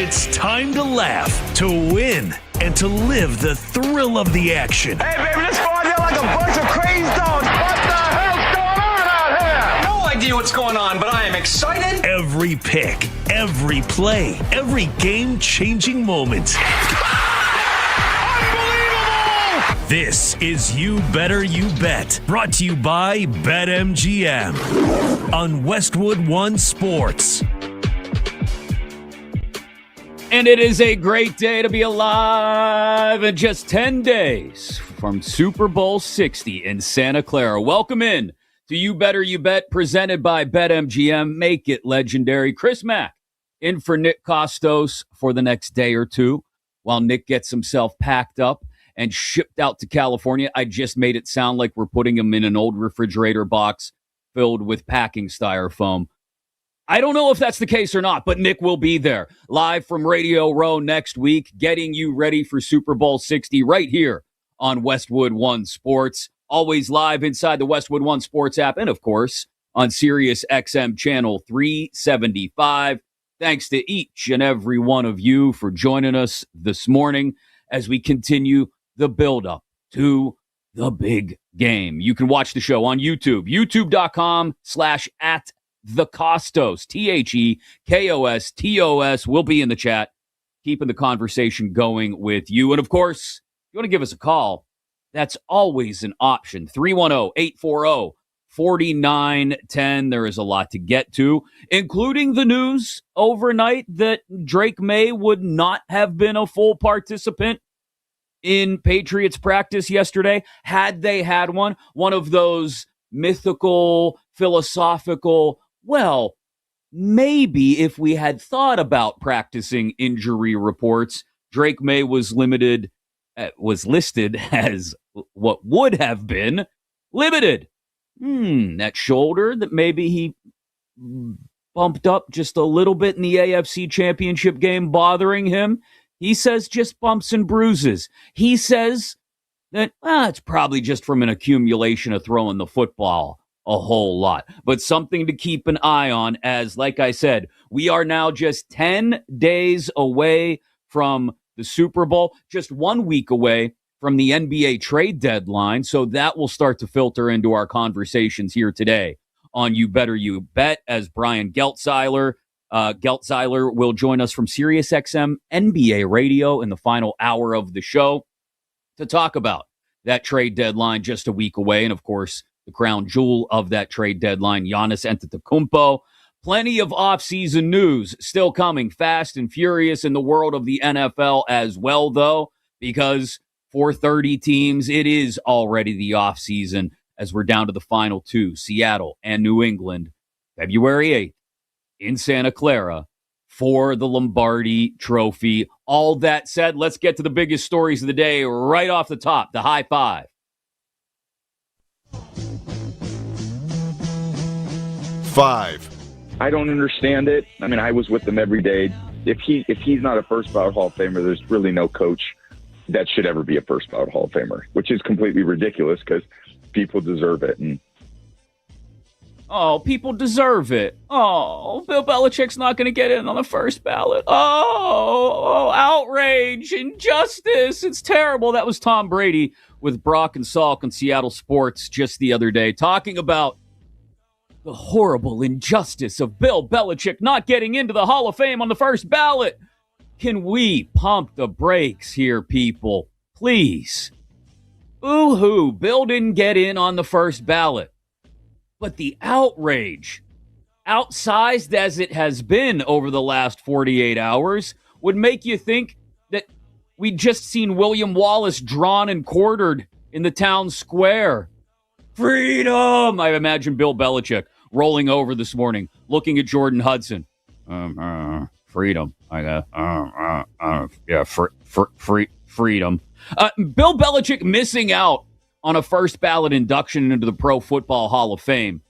It's time to laugh, to win, and to live the thrill of the action. Hey, baby, this going down like a bunch of crazy dogs. What the hell's going on out here? No idea what's going on, but I am excited. Every pick, every play, every game-changing moment. Unbelievable! This is You Better You Bet, brought to you by BetMGM on Westwood One Sports. And it is a great day to be alive in just 10 days from Super Bowl 60 in Santa Clara. Welcome in to You Better You Bet, presented by BetMGM. Make it legendary. Chris Mack in for Nick Costos for the next day or two while Nick gets himself packed up and shipped out to California. I just made it sound like we're putting him in an old refrigerator box filled with packing styrofoam. I don't know if that's the case or not, but Nick will be there live from Radio Row next week, getting you ready for Super Bowl 60 right here on Westwood One Sports. Always live inside the Westwood One Sports app and, of course, on Sirius XM Channel 375. Thanks to each and every one of you for joining us this morning as we continue the build-up to the big game. You can watch the show on YouTube, youtube.com/@TheCostos, TheKostos. We'll be in the chat, keeping the conversation going with you. And, of course, if you want to give us a call, that's always an option. 310-840-4910. There is a lot to get to, including the news overnight that Drake May would not have been a full participant in Patriots practice yesterday, had they had one of those mythical, philosophical, well, maybe if we had thought about practicing injury reports, Drake May was listed as what would have been limited. That shoulder that maybe he bumped up just a little bit in the AFC Championship game bothering him. He says just bumps and bruises. He says that it's probably just from an accumulation of throwing the football a whole lot, but something to keep an eye on as, like I said, we are now just 10 days away from the Super Bowl, just 1 week away from the NBA trade deadline. So that will start to filter into our conversations here today on You Better You Bet, as Brian Geltzeiler will join us from SiriusXM NBA Radio in the final hour of the show to talk about that trade deadline just a week away. And of course, the crown jewel of that trade deadline, Giannis Antetokounmpo. Plenty of offseason news still coming fast and furious in the world of the NFL as well, though, because for 30 teams, it is already the offseason as we're down to the final two, Seattle and New England, February 8th in Santa Clara for the Lombardi Trophy. All that said, let's get to the biggest stories of the day right off the top, the high five. Five. I don't understand it. I mean, I was with them every day. If he's not a first ballot Hall of Famer, there's really no coach that should ever be a first ballot Hall of Famer, which is completely ridiculous because people deserve it. And people deserve it. Bill Belichick's not going to get in on the first ballot. Outrage, injustice. It's terrible. That was Tom Brady with Brock and Salk on Seattle Sports just the other day, talking about the horrible injustice of Bill Belichick not getting into the Hall of Fame on the first ballot. Can we pump the brakes here, people? Please. Boo-hoo, Bill didn't get in on the first ballot. But the outrage, outsized as it has been over the last 48 hours, would make you think that we'd just seen William Wallace drawn and quartered in the town square. Freedom! I imagine Bill Belichick rolling over this morning, looking at Jordan Hudson. Freedom. Freedom. Bill Belichick missing out on a first ballot induction into the Pro Football Hall of Fame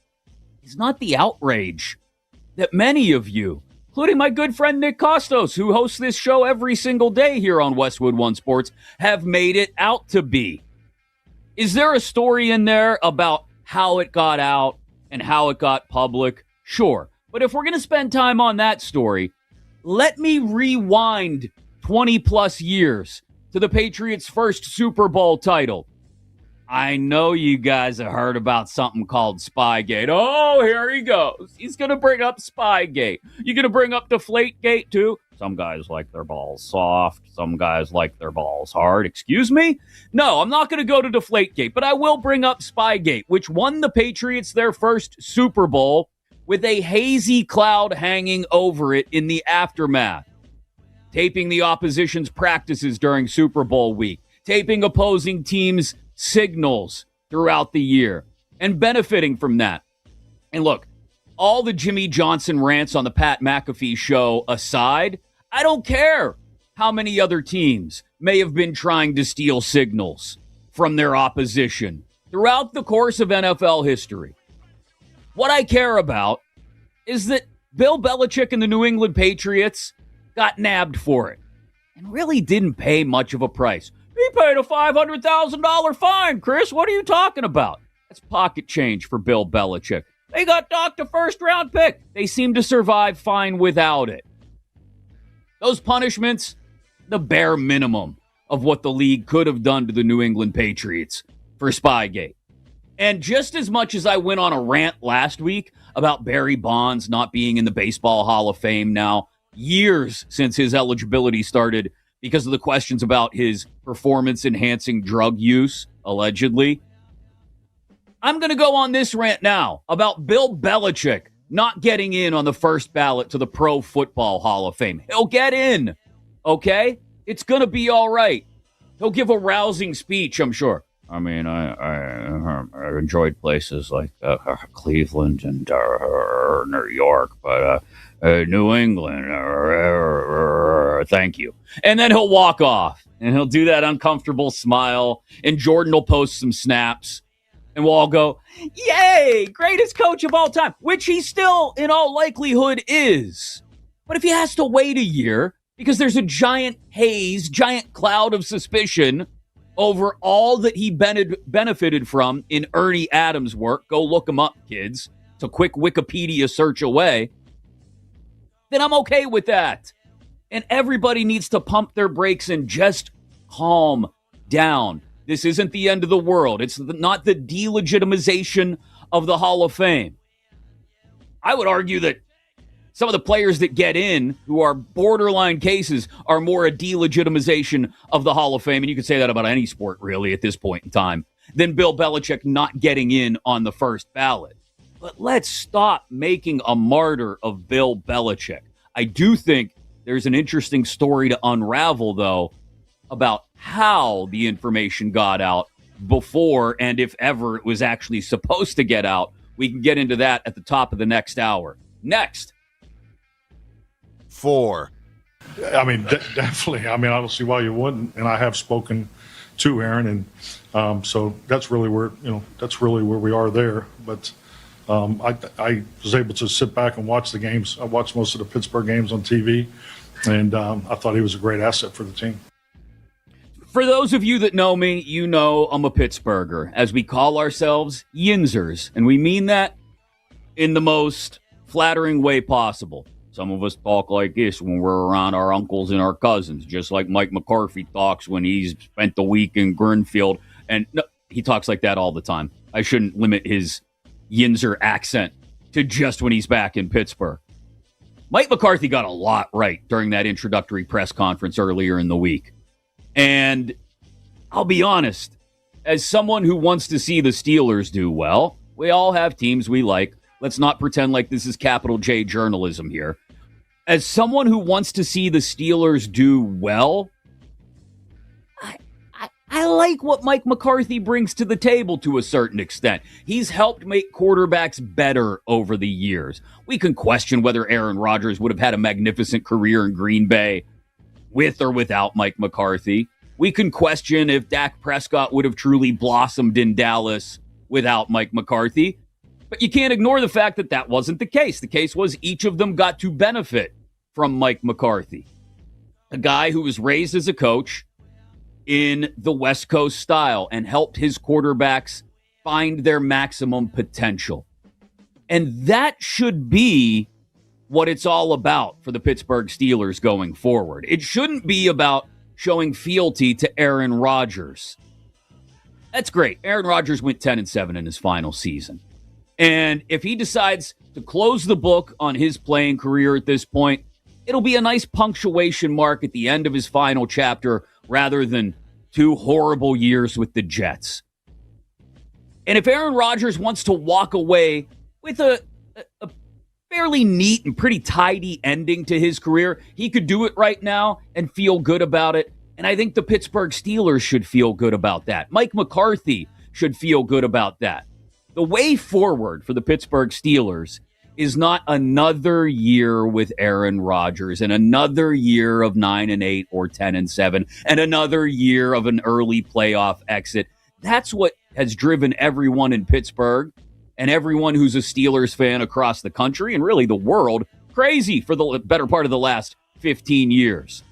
is not the outrage that many of you, including my good friend Nick Costos, who hosts this show every single day here on Westwood One Sports, have made it out to be. Is there a story in there about how it got out and how it got public? Sure. But if we're going to spend time on that story, Let me rewind 20 plus years to the Patriots' first Super Bowl title. I know you guys have heard about something called Spygate. Oh, here he goes. He's going to bring up Spygate. You going to bring up Deflategate too? Some guys like their balls soft. Some guys like their balls hard. Excuse me? No, I'm not going to go to Deflategate, but I will bring up Spygate, which won the Patriots their first Super Bowl with a hazy cloud hanging over it in the aftermath. Taping the opposition's practices during Super Bowl week. Taping opposing teams' signals throughout the year and benefiting from that. And look, all the Jimmy Johnson rants on the Pat McAfee show aside, I don't care how many other teams may have been trying to steal signals from their opposition throughout the course of NFL history. What I care about is that Bill Belichick and the New England Patriots got nabbed for it and really didn't pay much of a price. He paid a $500,000 fine, Chris. What are you talking about? That's pocket change for Bill Belichick. They got docked a first-round pick. They seem to survive fine without it. Those punishments, the bare minimum of what the league could have done to the New England Patriots for Spygate. And just as much as I went on a rant last week about Barry Bonds not being in the Baseball Hall of Fame now, years since his eligibility started because of the questions about his performance-enhancing drug use, allegedly. I'm going to go on this rant now about Bill Belichick not getting in on the first ballot to the Pro Football Hall of Fame. He'll get in, okay? It's going to be all right. He'll give a rousing speech, I'm sure. I mean, I enjoyed places like Cleveland and New York, but New England, thank you. And then he'll walk off, and he'll do that uncomfortable smile, and Jordan will post some snaps, and we'll all go, yay, greatest coach of all time, which he still, in all likelihood, is. But if he has to wait a year because there's a giant haze, giant cloud of suspicion over all that he benefited from in Ernie Adams' work, go look him up, kids. It's a quick Wikipedia search away. Then I'm okay with that. And everybody needs to pump their brakes and just calm down. This isn't the end of the world. It's not the delegitimization of the Hall of Fame. I would argue that some of the players that get in who are borderline cases are more a delegitimization of the Hall of Fame, and you could say that about any sport, really, at this point in time, than Bill Belichick not getting in on the first ballot. But let's stop making a martyr of Bill Belichick. I do think there's an interesting story to unravel, though, about how the information got out before and if ever it was actually supposed to get out. We can get into that at the top of the next hour. Next. 4. I mean, definitely. I mean, I don't see why you wouldn't. And I have spoken to Aaron, and so that's really where we are there. But I was able to sit back and watch the games. I watched most of the Pittsburgh games on TV, and I thought he was a great asset for the team. For those of you that know me, you know I'm a Pittsburgher, as we call ourselves Yinzers, and we mean that in the most flattering way possible. Some of us talk like this when we're around our uncles and our cousins, just like Mike McCarthy talks when he's spent the week in Greenfield. And no, he talks like that all the time. I shouldn't limit his Yinzer accent to just when he's back in Pittsburgh. Mike McCarthy got a lot right during that introductory press conference earlier in the week. And I'll be honest, as someone who wants to see the Steelers do well, we all have teams we like. Let's not pretend like this is capital J journalism here. As someone who wants to see the Steelers do well, I like what Mike McCarthy brings to the table to a certain extent. He's helped make quarterbacks better over the years. We can question whether Aaron Rodgers would have had a magnificent career in Green Bay with or without Mike McCarthy. We can question if Dak Prescott would have truly blossomed in Dallas without Mike McCarthy. But you can't ignore the fact that that wasn't the case. The case was each of them got to benefit from Mike McCarthy, a guy who was raised as a coach in the West Coast style and helped his quarterbacks find their maximum potential. And that should be what it's all about for the Pittsburgh Steelers going forward. It shouldn't be about showing fealty to Aaron Rodgers. That's great. Aaron Rodgers went 10-7 in his final season. And if he decides to close the book on his playing career at this point, it'll be a nice punctuation mark at the end of his final chapter rather than 2 horrible years with the Jets. And if Aaron Rodgers wants to walk away with a fairly neat and pretty tidy ending to his career, he could do it right now and feel good about it. And I think the Pittsburgh Steelers should feel good about that. Mike McCarthy should feel good about that. The way forward for the Pittsburgh Steelers is not another year with Aaron Rodgers and another year of 9-8 or 10-7 and another year of an early playoff exit. That's what has driven everyone in Pittsburgh and everyone who's a Steelers fan across the country and really the world crazy for the better part of the last 15 years.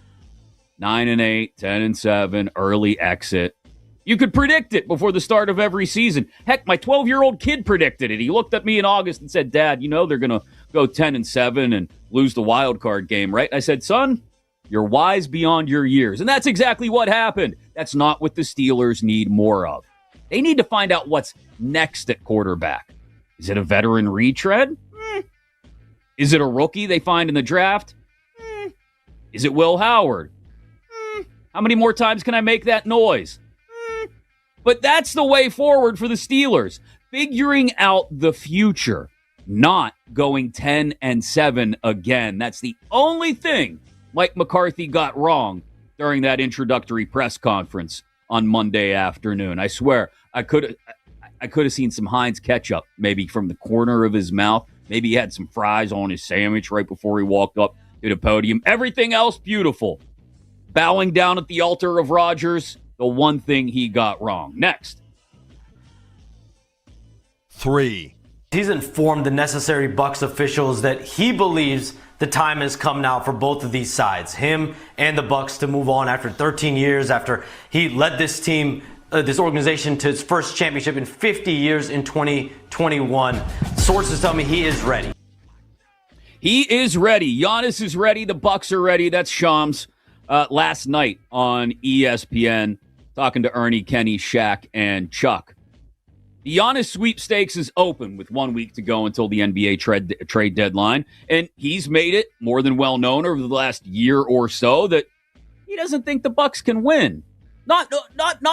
9-8, 10-7, early exit. You could predict it before the start of every season. Heck, my 12-year-old kid predicted it. He looked at me in August and said, Dad, you know they're going to go 10-7 and lose the wild card game, right? I said, son, you're wise beyond your years. And that's exactly what happened. That's not what the Steelers need more of. They need to find out what's next at quarterback. Is it a veteran retread? Is it a rookie they find in the draft? Is it Will Howard? How many more times can I make that noise? But that's the way forward for the Steelers. Figuring out the future, not going 10-7 again. That's the only thing Mike McCarthy got wrong during that introductory press conference on Monday afternoon. I swear, I could have seen some Heinz ketchup maybe from the corner of his mouth. Maybe he had some fries on his sandwich right before he walked up to the podium. Everything else beautiful. Bowing down at the altar of Rodgers, the one thing he got wrong. Next. 3. He's informed the necessary Bucs officials that he believes the time has come now for both of these sides, him and the Bucs, to move on after 13 years, after he led this team, this organization, to its first championship in 50 years in 2021. Sources tell me he is ready. He is ready. Giannis is ready. The Bucs are ready. That's Shams last night on ESPN, talking to Ernie, Kenny, Shaq, and Chuck. The Giannis sweepstakes is open with 1 week to go until the NBA trade deadline, and he's made it more than well known over the last year or so that he doesn't think the Bucs can win. Not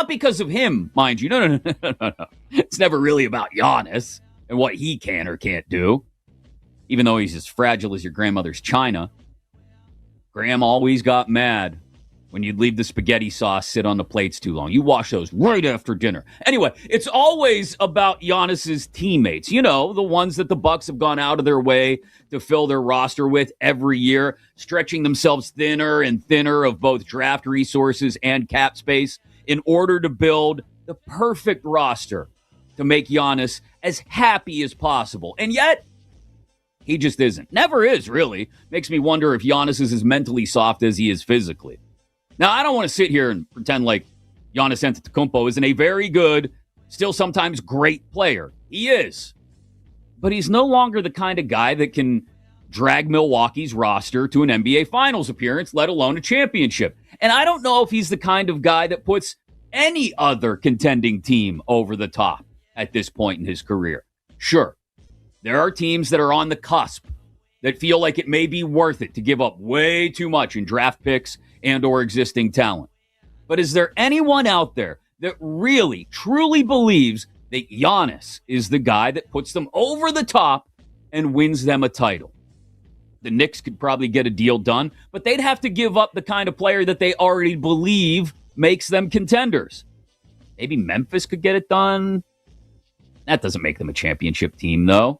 because of him, mind you. No. It's never really about Giannis and what he can or can't do, even though he's as fragile as your grandmother's china. Graham always got mad when you'd leave the spaghetti sauce sit on the plates too long. You wash those right after dinner. Anyway, it's always about Giannis's teammates. You know, the ones that the Bucs have gone out of their way to fill their roster with every year, stretching themselves thinner and thinner of both draft resources and cap space in order to build the perfect roster to make Giannis as happy as possible. And yet, he just isn't. Never is, really. Makes me wonder if Giannis is as mentally soft as he is physically. Now, I don't want to sit here and pretend like Giannis Antetokounmpo isn't a very good, still sometimes great player. He is. But he's no longer the kind of guy that can drag Milwaukee's roster to an NBA Finals appearance, let alone a championship. And I don't know if he's the kind of guy that puts any other contending team over the top at this point in his career. Sure, there are teams that are on the cusp that feel like it may be worth it to give up way too much in draft picks and or existing talent. But is there anyone out there that really, truly believes that Giannis is the guy that puts them over the top and wins them a title? The Knicks could probably get a deal done, but they'd have to give up the kind of player that they already believe makes them contenders. Maybe Memphis could get it done. That doesn't make them a championship team, though.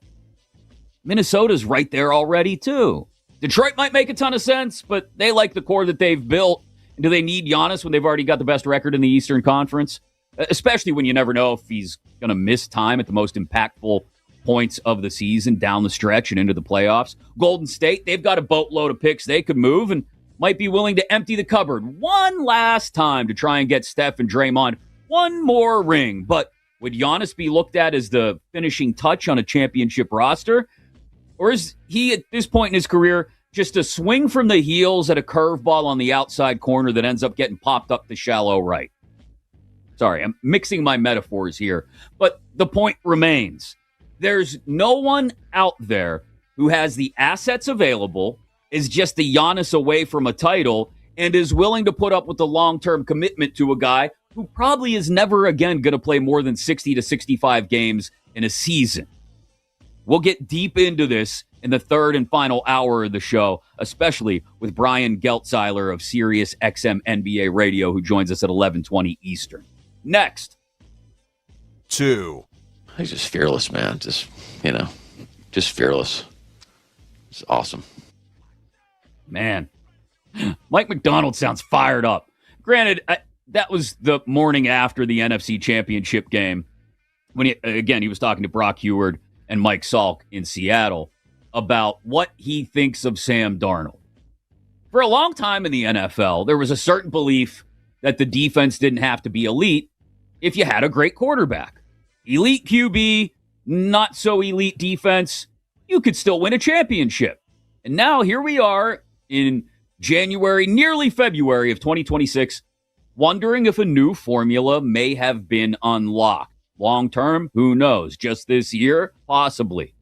Minnesota's right there already, too. Detroit might make a ton of sense, but they like the core that they've built. And do they need Giannis when they've already got the best record in the Eastern Conference? Especially when you never know if he's going to miss time at the most impactful points of the season down the stretch and into the playoffs. Golden State, they've got a boatload of picks they could move and might be willing to empty the cupboard one last time to try and get Steph and Draymond one more ring. But would Giannis be looked at as the finishing touch on a championship roster? Or is he, at this point in his career, just a swing from the heels at a curveball on the outside corner that ends up getting popped up the shallow right? Sorry, I'm mixing my metaphors here. But the point remains. There's no one out there who has the assets available, is just a Giannis away from a title, and is willing to put up with the long-term commitment to a guy who probably is never again going to play more than 60 to 65 games in a season. We'll get deep into this in the third and final hour of the show, especially with Brian Geltzeiler of Sirius XM NBA Radio, who joins us at 11:20 Eastern. Next. 2. He's just fearless, man. Just fearless. It's awesome. Man, Mike McDonald sounds fired up. Granted, that was the morning after the NFC Championship game when he was talking to Brock Heward and Mike Salk in Seattle about what he thinks of Sam Darnold. For a long time in the NFL, there was a certain belief that the defense didn't have to be elite if you had a great quarterback. Elite QB, not so elite defense, you could still win a championship. And now here we are in January, nearly February of 2026, wondering if a new formula may have been unlocked. Long term, who knows? Just this year, possibly.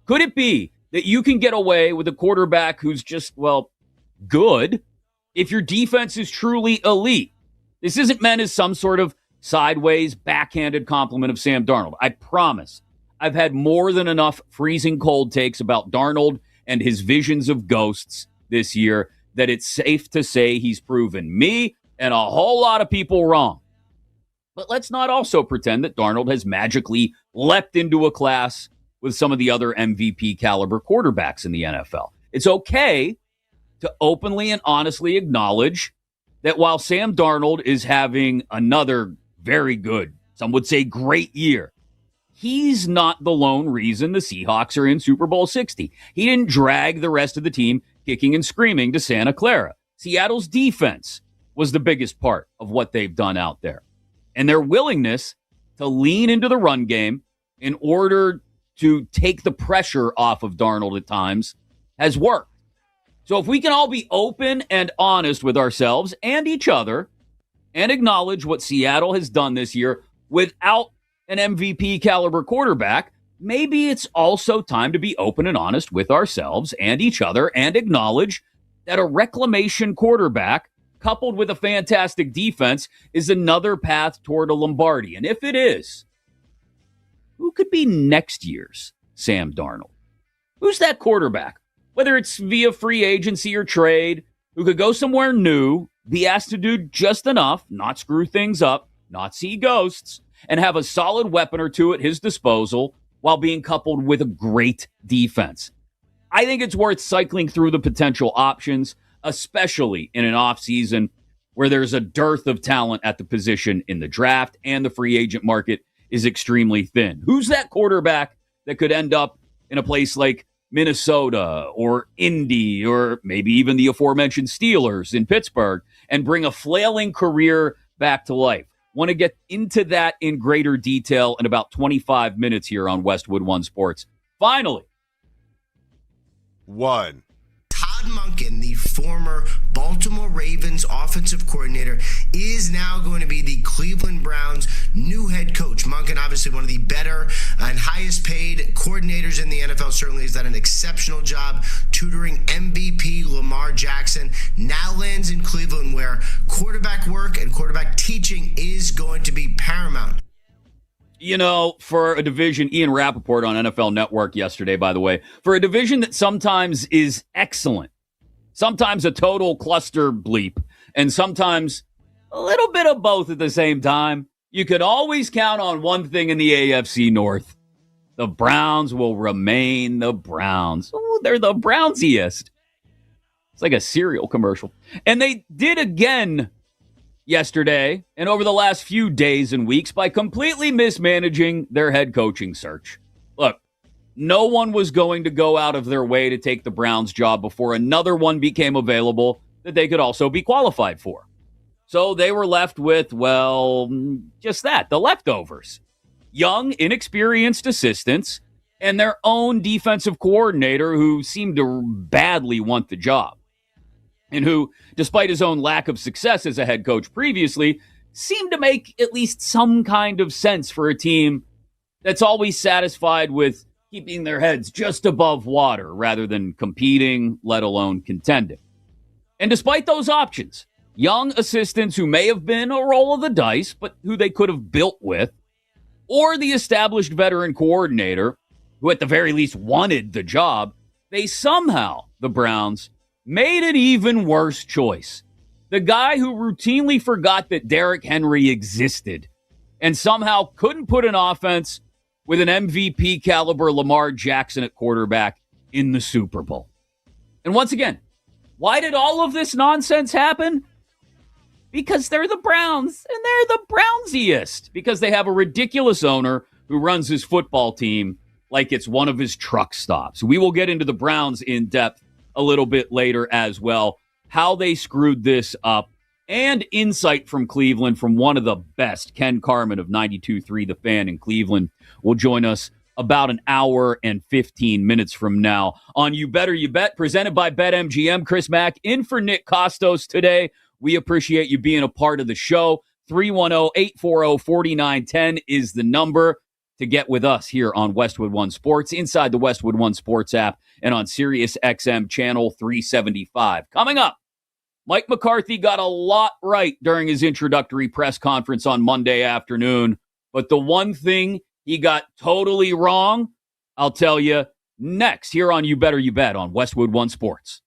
Could it be that you can get away with a quarterback who's just, good if your defense is truly elite? This isn't meant as some sort of sideways, backhanded compliment of Sam Darnold. I promise. I've had more than enough freezing cold takes about Darnold and his visions of ghosts this year that it's safe to say he's proven me and a whole lot of people wrong. But let's not also pretend that Darnold has magically leapt into a class with some of the other MVP caliber quarterbacks in the NFL. It's okay to openly and honestly acknowledge that while Sam Darnold is having another very good, some would say great year, he's not the lone reason the Seahawks are in Super Bowl 60. He didn't drag the rest of the team kicking and screaming to Santa Clara. Seattle's defense was the biggest part of what they've done out there. And their willingness to lean into the run game in order to take the pressure off of Darnold at times has worked. So if we can all be open and honest with ourselves and each other and acknowledge what Seattle has done this year without an MVP caliber quarterback, maybe it's also time to be open and honest with ourselves and each other and acknowledge that a reclamation quarterback coupled with a fantastic defense is another path toward a Lombardi. And if it is, who could be next year's Sam Darnold? Who's that quarterback? Whether it's via free agency or trade, who could go somewhere new, be asked to do just enough, not screw things up, not see ghosts, and have a solid weapon or two at his disposal while being coupled with a great defense. I think it's worth cycling through the potential options, especially in an offseason where there's a dearth of talent at the position in the draft and the free agent market is extremely thin. Who's that quarterback that could end up in a place like Minnesota or Indy or maybe even the aforementioned Steelers in Pittsburgh and bring a flailing career back to life? Want to get into that in greater detail in about 25 minutes here on Westwood One Sports. Finally, 1. Todd Monken, the former Baltimore Ravens offensive coordinator, is now going to be the Cleveland Browns' new head coach. Monken, obviously one of the better and highest paid coordinators in the NFL, certainly has done an exceptional job tutoring MVP Lamar Jackson. Now lands in Cleveland, where quarterback work and quarterback teaching is going to be paramount. You know, for a division, Ian Rappaport on NFL Network yesterday, by the way, for a division that sometimes is excellent, sometimes a total cluster bleep, and sometimes a little bit of both at the same time, you could always count on one thing in the AFC North. The Browns will remain the Browns. Oh, they're the Brownsiest. It's like a cereal commercial. And they did again yesterday and over the last few days and weeks by completely mismanaging their head coaching search. Look, no one was going to go out of their way to take the Browns job before another one became available that they could also be qualified for. So they were left with, just that, the leftovers. Young, inexperienced assistants and their own defensive coordinator who seemed to badly want the job, and who, despite his own lack of success as a head coach previously, seemed to make at least some kind of sense for a team that's always satisfied with keeping their heads just above water rather than competing, let alone contending. And despite those options, young assistants who may have been a roll of the dice, but who they could have built with, or the established veteran coordinator who at the very least wanted the job, they somehow, the Browns, made an even worse choice. The guy who routinely forgot that Derrick Henry existed and somehow couldn't put an offense with an MVP caliber Lamar Jackson at quarterback in the Super Bowl. And once again, why did all of this nonsense happen? Because they're the Browns, and they're the Brownsiest, because they have a ridiculous owner who runs his football team like it's one of his truck stops. We will get into the Browns in depth a little bit later as well, how they screwed this up, and insight from Cleveland from one of the best. Ken Carman of 92.3 The Fan in Cleveland will join us about an hour and 15 minutes from now on You Better You Bet, presented by BetMGM. Chris Mack in for Nick Costos today. We appreciate you being a part of the show. 310-840-4910 is the number to get with us here on Westwood One Sports, inside the Westwood One Sports app, and on Sirius XM Channel 375. Coming up, Mike McCarthy got a lot right during his introductory press conference on Monday afternoon, but the one thing he got totally wrong, I'll tell you next here on You Better You Bet on Westwood One Sports.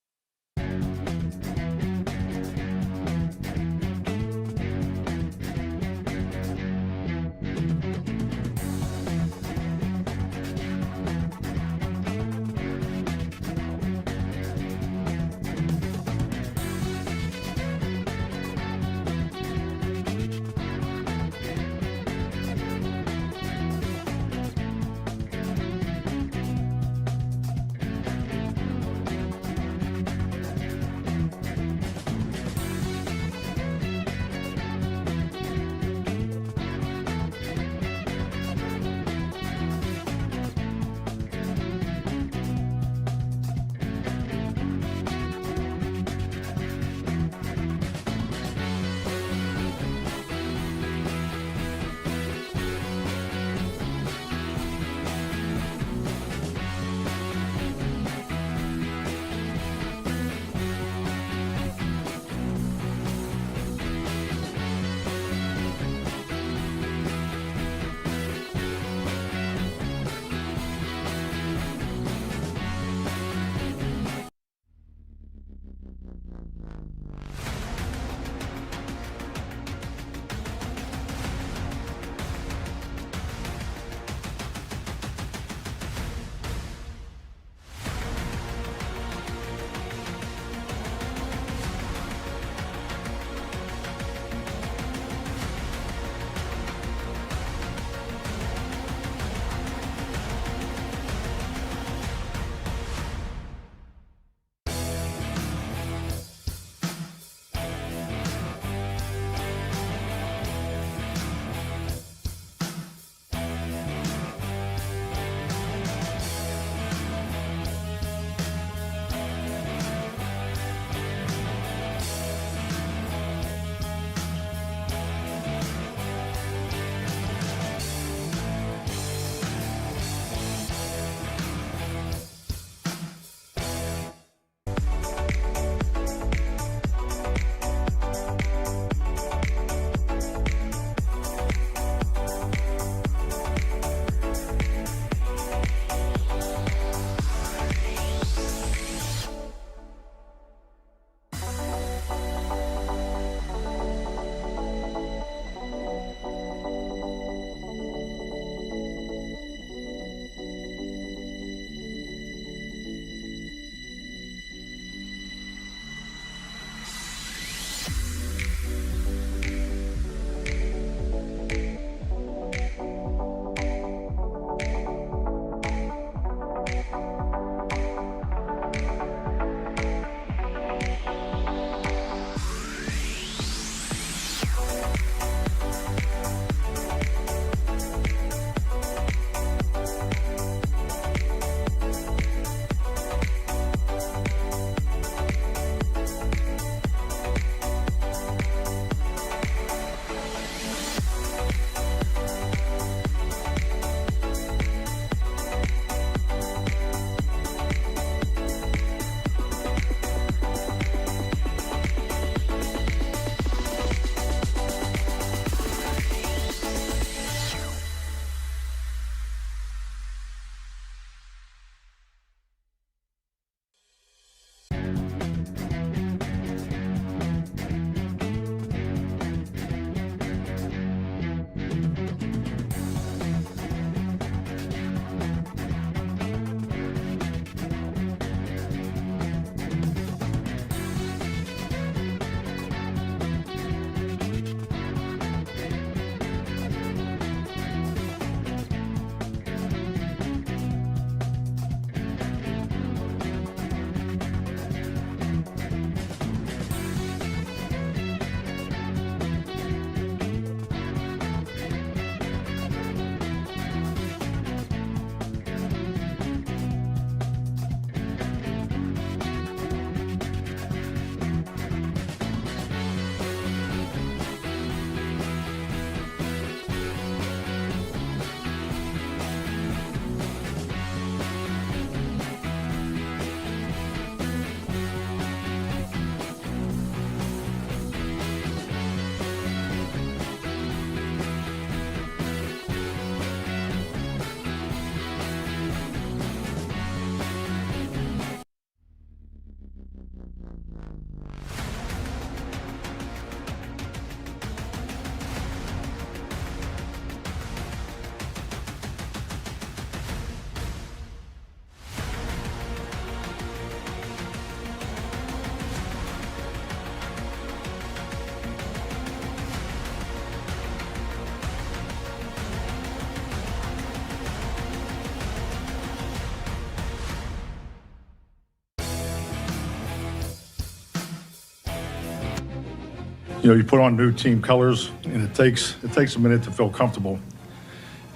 you put on new team colors, and it takes a minute to feel comfortable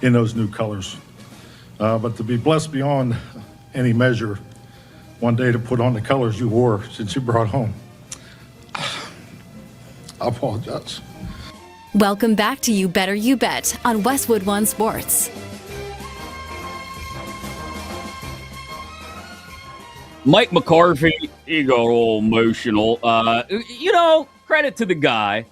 in those new colors. But to be blessed beyond any measure, one day to put on the colors you wore since you brought home. I apologize. Welcome back to You Better You Bet on Westwood One Sports. Mike McCarthy, he got all emotional. Credit to the guy.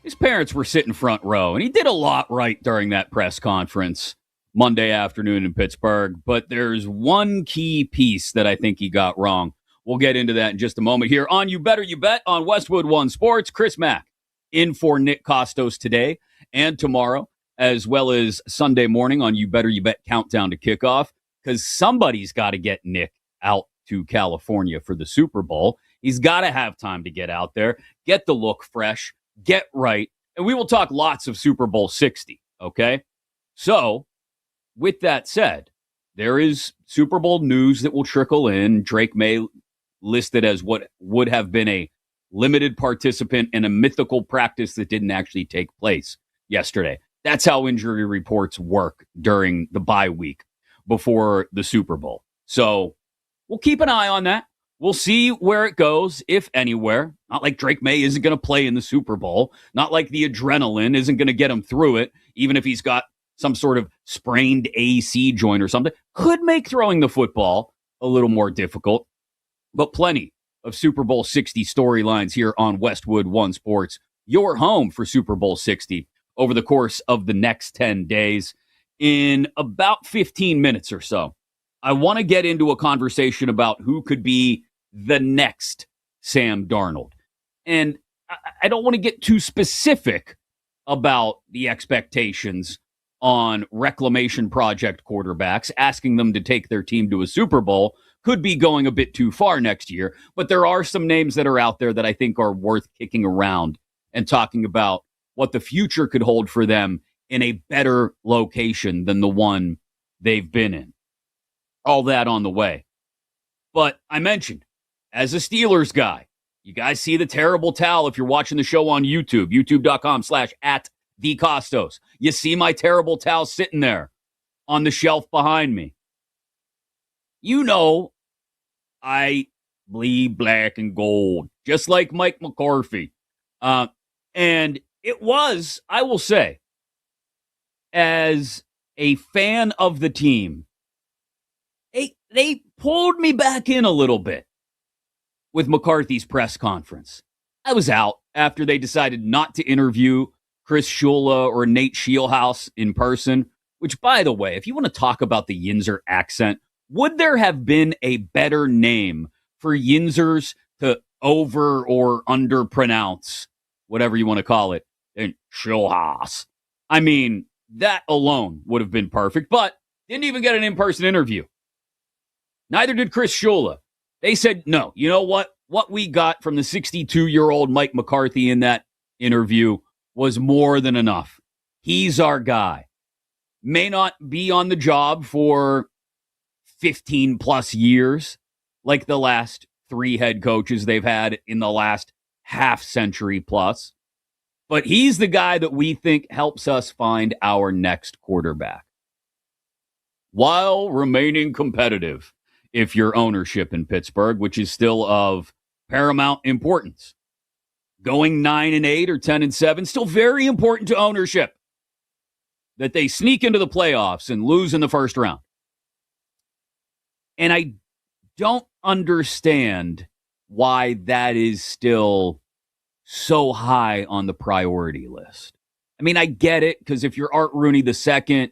His parents were sitting front row, and he did a lot right during that press conference Monday afternoon in Pittsburgh. But there's one key piece that I think he got wrong. We'll get into that in just a moment here on You Better You Bet on Westwood One Sports. Chris Mack in for Nick Costos today and tomorrow, as well as Sunday morning on You Better You Bet Countdown to Kickoff, because somebody's got to get Nick out to California for the Super Bowl. He's got to have time to get out there, get the look fresh, get right, and we will talk lots of Super Bowl 60, okay? So, with that said, there is Super Bowl news that will trickle in. Drake May listed as what would have been a limited participant in a mythical practice that didn't actually take place yesterday. That's how injury reports work during the bye week before the Super Bowl. So, we'll keep an eye on that. We'll see where it goes, if anywhere. Not like Drake May isn't going to play in the Super Bowl. Not like the adrenaline isn't going to get him through it, even if he's got some sort of sprained AC joint or something. Could make throwing the football a little more difficult. But plenty of Super Bowl 60 storylines here on Westwood One Sports, your home for Super Bowl 60 over the course of the next 10 days. In about 15 minutes or so, I want to get into a conversation about who could be the next Sam Darnold. And I don't want to get too specific about the expectations on reclamation project quarterbacks. Asking them to take their team to a Super Bowl could be going a bit too far next year. But there are some names that are out there that I think are worth kicking around and talking about what the future could hold for them in a better location than the one they've been in. All that on the way. But I mentioned, as a Steelers guy, you guys see the terrible towel if you're watching the show on YouTube, youtube.com/@thecostos. You see my terrible towel sitting there on the shelf behind me. You know, I bleed black and gold, just like Mike McCarthy. And it was, I will say, as a fan of the team, they pulled me back in a little bit with McCarthy's press conference. I was out after they decided not to interview Chris Shula or Nate Scheelhaus in person, which, by the way, if you want to talk about the Yinzer accent, would there have been a better name for Yinzers to over or under pronounce, whatever you want to call it, than Scheelhaus? I mean, that alone would have been perfect, but didn't even get an in-person interview. Neither did Chris Shula. They said, no, you know what? What we got from the 62-year-old Mike McCarthy in that interview was more than enough. He's our guy. May not be on the job for 15-plus years like the last 3 head coaches they've had in the last half-century plus, but he's the guy that we think helps us find our next quarterback while remaining competitive. If you're ownership in Pittsburgh, which is still of paramount importance. Going 9-8 or 10-7, still very important to ownership. That they sneak into the playoffs and lose in the first round. And I don't understand why that is still so high on the priority list. I mean, I get it, because if you're Art Rooney II,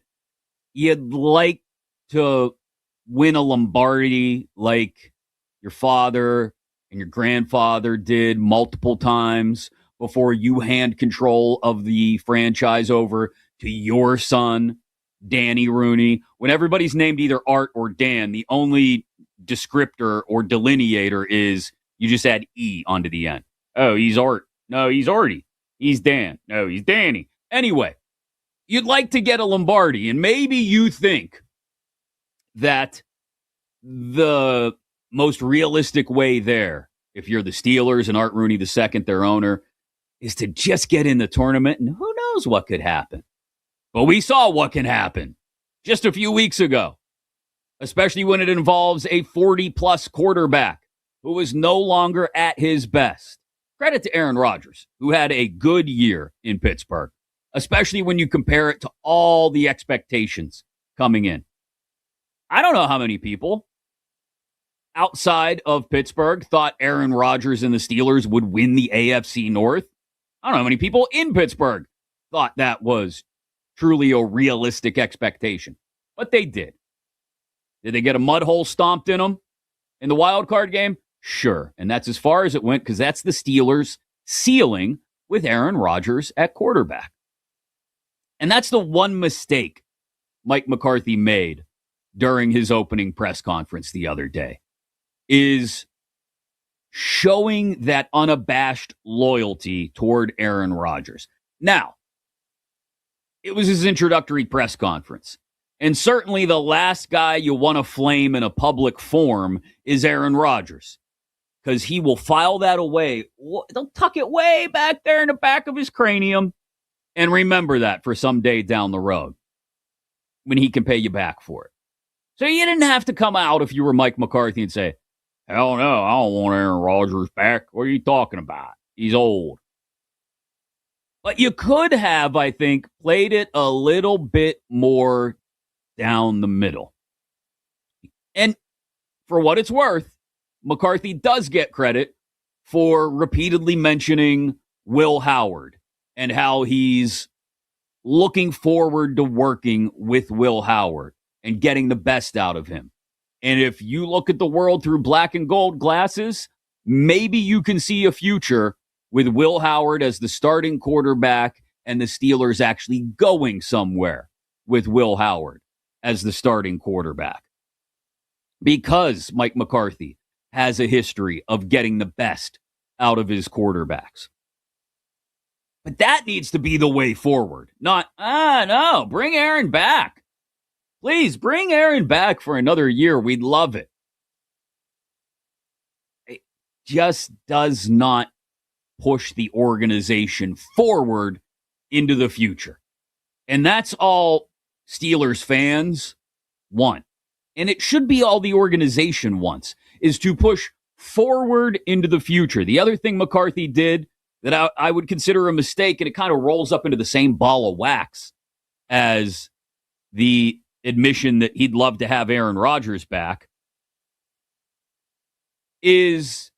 you'd like to win a Lombardi like your father and your grandfather did multiple times before you hand control of the franchise over to your son, Danny Rooney. When everybody's named either Art or Dan, the only descriptor or delineator is you just add E onto the end. Oh, he's Art. No, he's Artie. He's Dan. No, he's Danny. Anyway, you'd like to get a Lombardi, and maybe you think that the most realistic way there, if you're the Steelers and Art Rooney II, their owner, is to just get in the tournament, and who knows what could happen. But we saw what can happen just a few weeks ago, especially when it involves a 40-plus quarterback who is no longer at his best. Credit to Aaron Rodgers, who had a good year in Pittsburgh, especially when you compare it to all the expectations coming in. I don't know how many people outside of Pittsburgh thought Aaron Rodgers and the Steelers would win the AFC North. I don't know how many people in Pittsburgh thought that was truly a realistic expectation, but they did. Did they get a mud hole stomped in them in the wild card game? Sure, and that's as far as it went because that's the Steelers' ceiling with Aaron Rodgers at quarterback. And that's the one mistake Mike McCarthy made during his opening press conference the other day, is showing that unabashed loyalty toward Aaron Rodgers. Now, it was his introductory press conference, and certainly the last guy you want to flame in a public forum is Aaron Rodgers, because he will file that away. They'll tuck it way back there in the back of his cranium and remember that for some day down the road when he can pay you back for it. So you didn't have to come out if you were Mike McCarthy and say, hell no, I don't want Aaron Rodgers back. What are you talking about? He's old. But you could have, I think, played it a little bit more down the middle. And for what it's worth, McCarthy does get credit for repeatedly mentioning Will Howard and how he's looking forward to working with Will Howard and getting the best out of him. And if you look at the world through black and gold glasses, maybe you can see a future with Will Howard as the starting quarterback and the Steelers actually going somewhere with Will Howard as the starting quarterback. Because Mike McCarthy has a history of getting the best out of his quarterbacks. But that needs to be the way forward. Not, no, bring Aaron back. Please bring Aaron back for another year. We'd love it. It just does not push the organization forward into the future. And that's all Steelers fans want. And it should be all the organization wants, is to push forward into the future. The other thing McCarthy did that I would consider a mistake, and it kind of rolls up into the same ball of wax as the admission that he'd love to have Aaron Rodgers back, is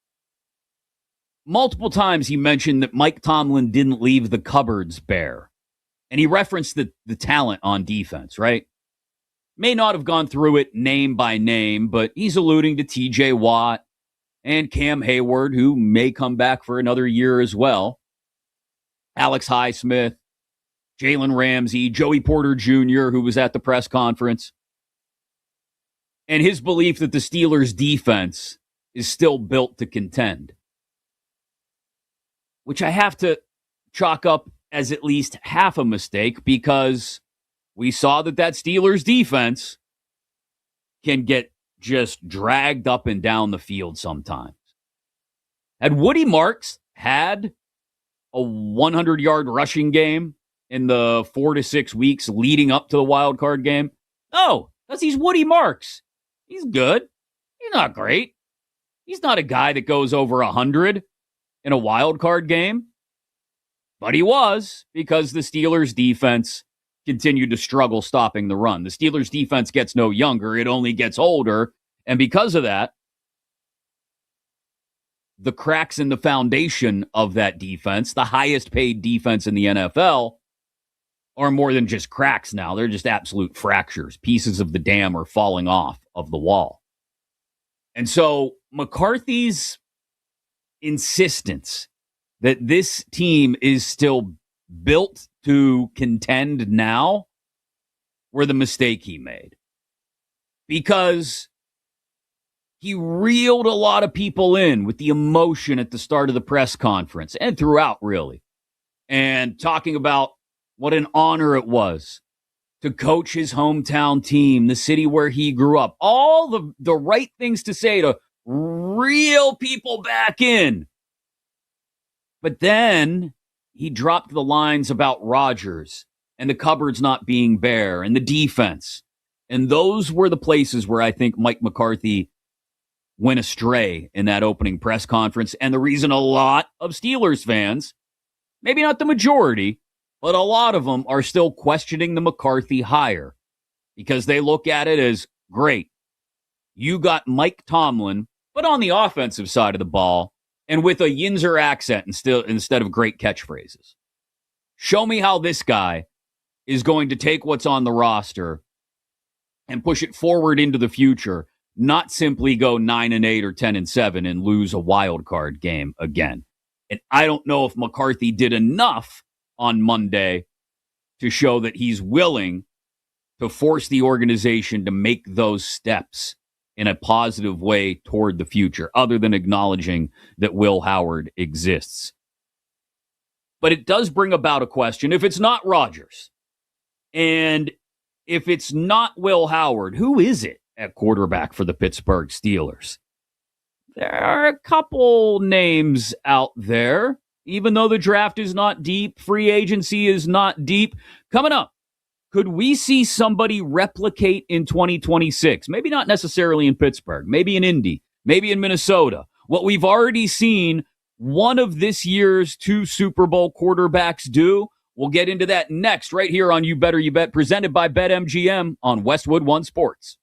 multiple times he mentioned that Mike Tomlin didn't leave the cupboards bare. And he referenced the talent on defense, right? May not have gone through it name by name, but he's alluding to TJ Watt and Cam Hayward, who may come back for another year as well. Alex Highsmith, Jalen Ramsey, Joey Porter Jr., who was at the press conference. And his belief that the Steelers' defense is still built to contend, which I have to chalk up as at least half a mistake, because we saw that Steelers defense can get just dragged up and down the field sometimes. Had Woody Marks had a 100-yard rushing game in the 4 to 6 weeks leading up to the wild card game? No, because he's Woody Marks. He's good. He's not great. He's not a guy that goes over 100 in a wild card game. But he was, because the Steelers defense continued to struggle stopping the run. The Steelers defense gets no younger. It only gets older. And because of that, the cracks in the foundation of that defense, the highest paid defense in the NFL, are more than just cracks now. They're just absolute fractures. Pieces of the dam are falling off of the wall. And so McCarthy's insistence that this team is still built to contend now were the mistake he made. Because he reeled a lot of people in with the emotion at the start of the press conference and throughout, really. And talking about what an honor it was to coach his hometown team, the city where he grew up. All the right things to say to reel people back in. But then he dropped the lines about Rodgers and the cupboards not being bare and the defense. And those were the places where I think Mike McCarthy went astray in that opening press conference. And the reason a lot of Steelers fans, maybe not the majority, but a lot of them are still questioning the McCarthy hire because they look at it as, great, you got Mike Tomlin, but on the offensive side of the ball and with a Yinzer accent instead of great catchphrases. Show me how this guy is going to take what's on the roster and push it forward into the future, not simply go 9-8 or 10-7 and lose a wild card game again. And I don't know if McCarthy did enough on Monday to show that he's willing to force the organization to make those steps in a positive way toward the future, other than acknowledging that Will Howard exists. But it does bring about a question. If it's not Rodgers, and if it's not Will Howard, who is it at quarterback for the Pittsburgh Steelers? There are a couple names out there, even though the draft is not deep, free agency is not deep. Coming up, could we see somebody replicate in 2026? Maybe not necessarily in Pittsburgh, maybe in Indy, maybe in Minnesota. What we've already seen one of this year's 2 Super Bowl quarterbacks do. We'll get into that next right here on You Better You Bet, presented by BetMGM on Westwood One Sports.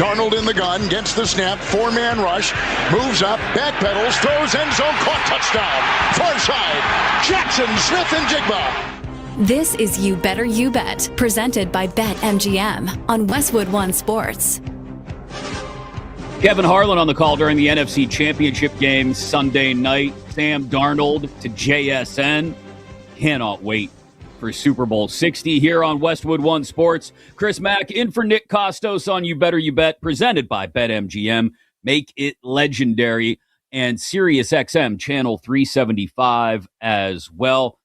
Darnold in the gun, gets the snap, four-man rush, moves up, backpedals, throws end zone, caught, touchdown. Far side, Jackson, Smith, and Jigba. This is You Better You Bet, presented by BetMGM on Westwood One Sports. Kevin Harlan on the call during the NFC Championship game Sunday night. Sam Darnold to JSN. Cannot wait for Super Bowl 60 here on Westwood One Sports. Chris Mack in for Nick Costos on You Better You Bet, presented by BetMGM. Make it legendary. And SiriusXM Channel 375 as well.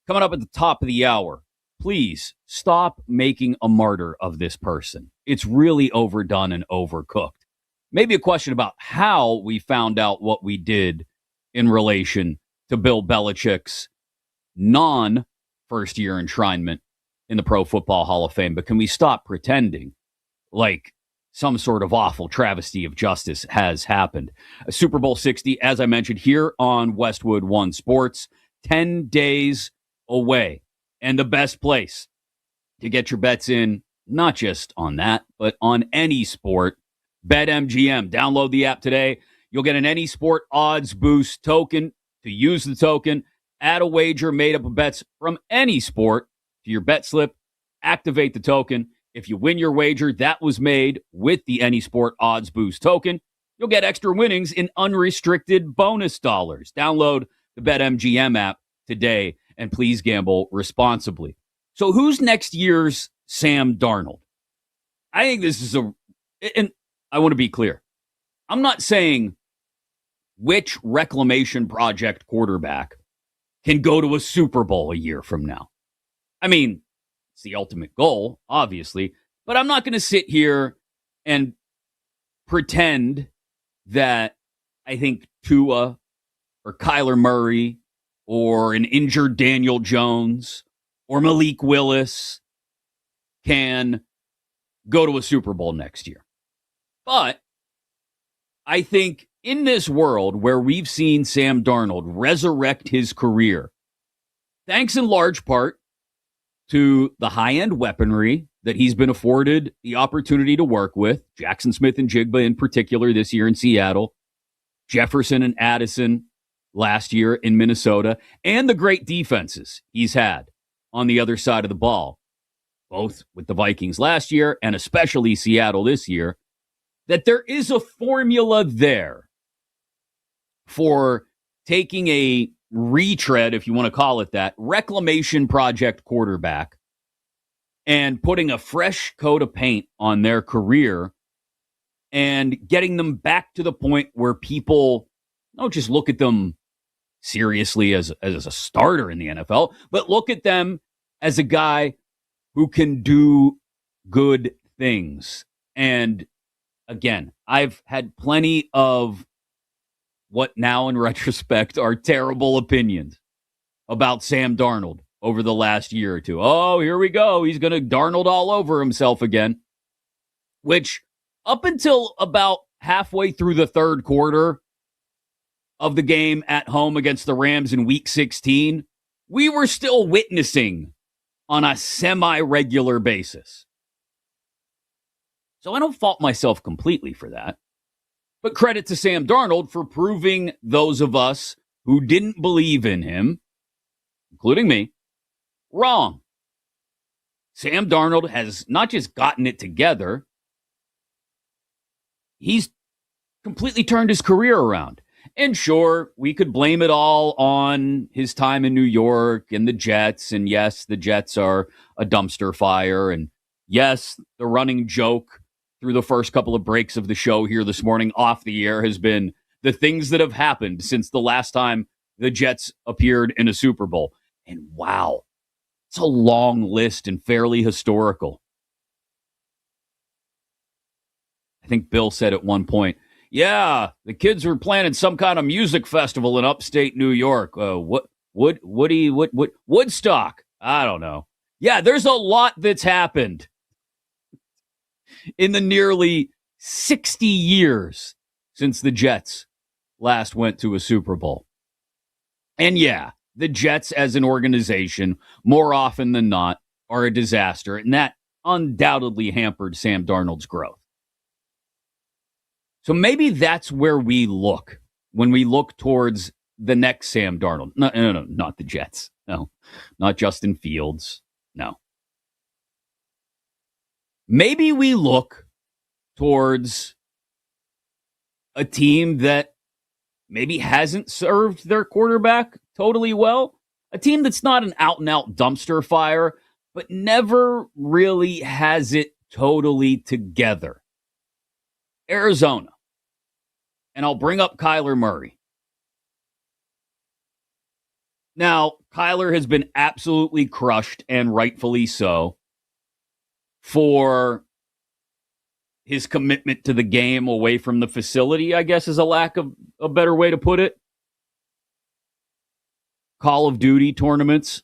Coming up at the top of the hour, please stop making a martyr of this person. It's really overdone and overcooked. Maybe a question about how we found out what we did in relation to Bill Belichick's non-first year enshrinement in the Pro Football Hall of Fame. But can we stop pretending like some sort of awful travesty of justice has happened? Super Bowl 60, as I mentioned, here on Westwood One Sports, 10 days away. And the best place to get your bets in, not just on that, but on any sport, BetMGM. Download the app today. You'll get an Any Sport Odds Boost token. To use the token, add a wager made up of bets from any sport to your bet slip. Activate the token. If you win your wager that was made with the Any Sport Odds Boost token, you'll get extra winnings in unrestricted bonus dollars. Download the BetMGM app today, and please gamble responsibly. So who's next year's Sam Darnold? I think this is and I want to be clear. I'm not saying which reclamation project quarterback can go to a Super Bowl a year from now. I mean, it's the ultimate goal, obviously, but I'm not going to sit here and pretend that I think Tua or Kyler Murray or an injured Daniel Jones or Malik Willis can go to a Super Bowl next year. But I think in this world where we've seen Sam Darnold resurrect his career, thanks in large part to the high-end weaponry that he's been afforded the opportunity to work with, Jackson Smith and Jigba in particular this year in Seattle, Jefferson and Addison last year in Minnesota, and the great defenses he's had on the other side of the ball, both with the Vikings last year and especially Seattle this year, that there is a formula there for taking a retread, if you want to call it that, reclamation project quarterback and putting a fresh coat of paint on their career and getting them back to the point where people don't just look at them seriously as a starter in the NFL, but look at them as a guy who can do good things. And again, I've had plenty of what now in retrospect are terrible opinions about Sam Darnold over the last year or two. Oh, here we go. He's going to Darnold all over himself again, which up until about halfway through the third quarter of the game at home against the Rams in Week 16, we were still witnessing on a semi-regular basis. So I don't fault myself completely for that. But credit to Sam Darnold for proving those of us who didn't believe in him, including me, wrong. Sam Darnold has not just gotten it together, he's completely turned his career around. And sure, we could blame it all on his time in New York and the Jets. And yes, the Jets are a dumpster fire. And yes, the running joke through the first couple of breaks of the show here this morning off the air has been the things that have happened since the last time the Jets appeared in a Super Bowl. And wow, it's a long list and fairly historical. I think Bill said at one point, yeah, the kids were planning some kind of music festival in upstate New York. Woodstock? I don't know. Yeah, there's a lot that's happened in the nearly 60 years since the Jets last went to a Super Bowl. And yeah, the Jets as an organization, more often than not, are a disaster, and that undoubtedly hampered Sam Darnold's growth. So maybe that's where we look when we look towards the next Sam Darnold. No, not the Jets. No, not Justin Fields. No. Maybe we look towards a team that maybe hasn't served their quarterback totally well. A team that's not an out-and-out dumpster fire, but never really has it totally together. Arizona. And I'll bring up Kyler Murray. Now, Kyler has been absolutely crushed, and rightfully so, for his commitment to the game away from the facility, I guess is a lack of a better way to put it. Call of Duty tournaments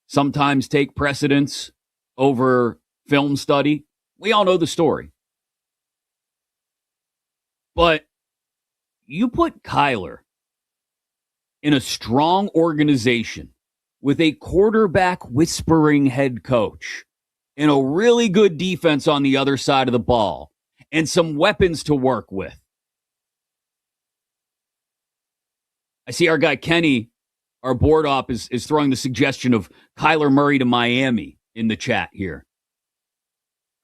sometimes take precedence over film study. We all know the story. But you put Kyler in a strong organization with a quarterback whispering head coach and a really good defense on the other side of the ball and some weapons to work with. I see our guy Kenny, our board op, is throwing the suggestion of Kyler Murray to Miami in the chat here.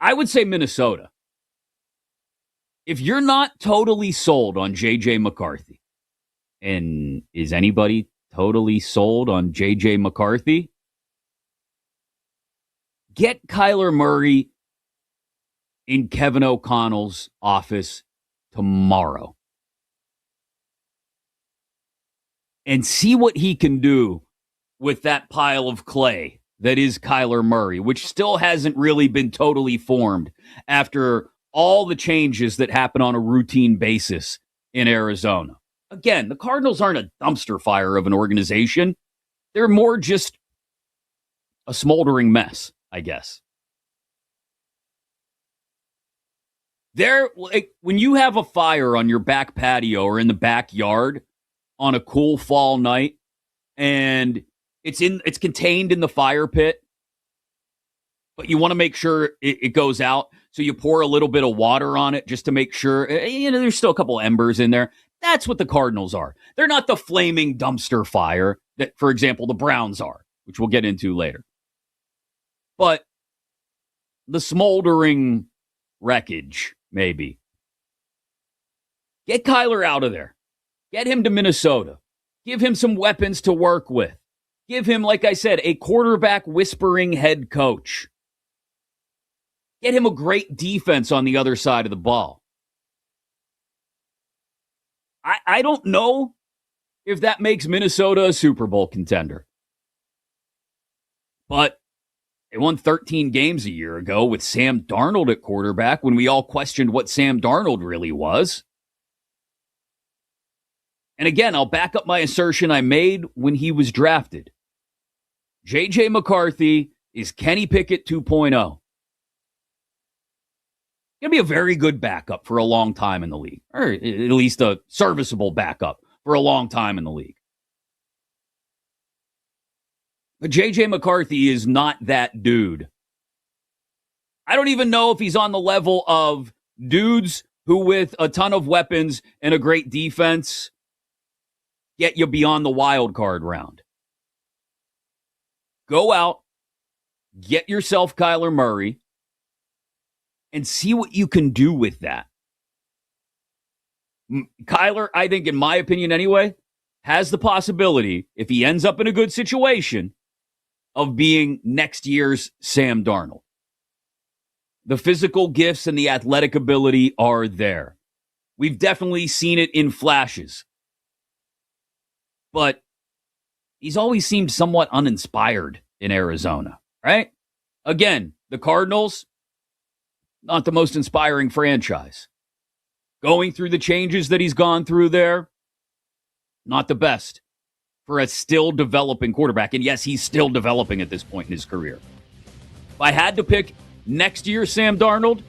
I would say Minnesota. If you're not totally sold on J.J. McCarthy, and is anybody totally sold on J.J. McCarthy? Get Kyler Murray in Kevin O'Connell's office tomorrow and see what he can do with that pile of clay that is Kyler Murray, which still hasn't really been totally formed after all the changes that happen on a routine basis in Arizona. Again, the Cardinals aren't a dumpster fire of an organization. They're more just a smoldering mess, I guess. They're like, when you have a fire on your back patio or in the backyard on a cool fall night and it's contained in the fire pit, but you want to make sure it goes out, so you pour a little bit of water on it just to make sure, there's still a couple embers in there. That's what the Cardinals are. They're not the flaming dumpster fire that, for example, the Browns are, which we'll get into later. But the smoldering wreckage, maybe. Get Kyler out of there. Get him to Minnesota. Give him some weapons to work with. Give him, like I said, a quarterback whispering head coach. Get him a great defense on the other side of the ball. I don't know if that makes Minnesota a Super Bowl contender. But they won 13 games a year ago with Sam Darnold at quarterback when we all questioned what Sam Darnold really was. And again, I'll back up my assertion I made when he was drafted. J.J. McCarthy is Kenny Pickett 2.0. Going to be a very good backup for a long time in the league, or at least a serviceable backup for a long time in the league. But J.J. McCarthy is not that dude. I don't even know if he's on the level of dudes who, with a ton of weapons and a great defense, get you beyond the wild card round. Go out, get yourself Kyler Murray, and see what you can do with that. Kyler, I think, in my opinion anyway, has the possibility, if he ends up in a good situation, of being next year's Sam Darnold. The physical gifts and the athletic ability are there. We've definitely seen it in flashes. But he's always seemed somewhat uninspired in Arizona, right? Again, the Cardinals, not the most inspiring franchise. Going through the changes that he's gone through there, not the best for a still developing quarterback. And yes, he's still developing at this point in his career. If I had to pick next year's Sam Darnold,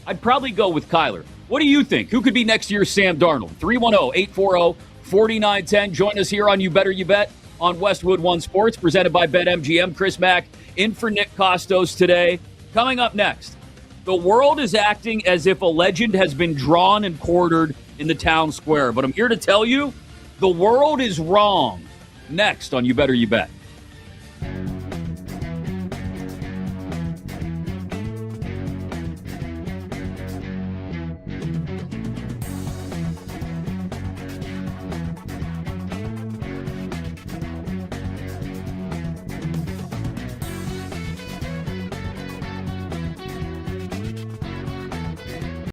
I'd probably go with Kyler. What do you think? Who could be next year's Sam Darnold? 310-840-4910. Join us here on You Better You Bet on Westwood One Sports, presented by BetMGM. Chris Mack in for Nick Costos today. Coming up next, The world is acting as if a legend has been drawn and quartered in the town square. But I'm here to tell you, the world is wrong. Next on You Better You Bet.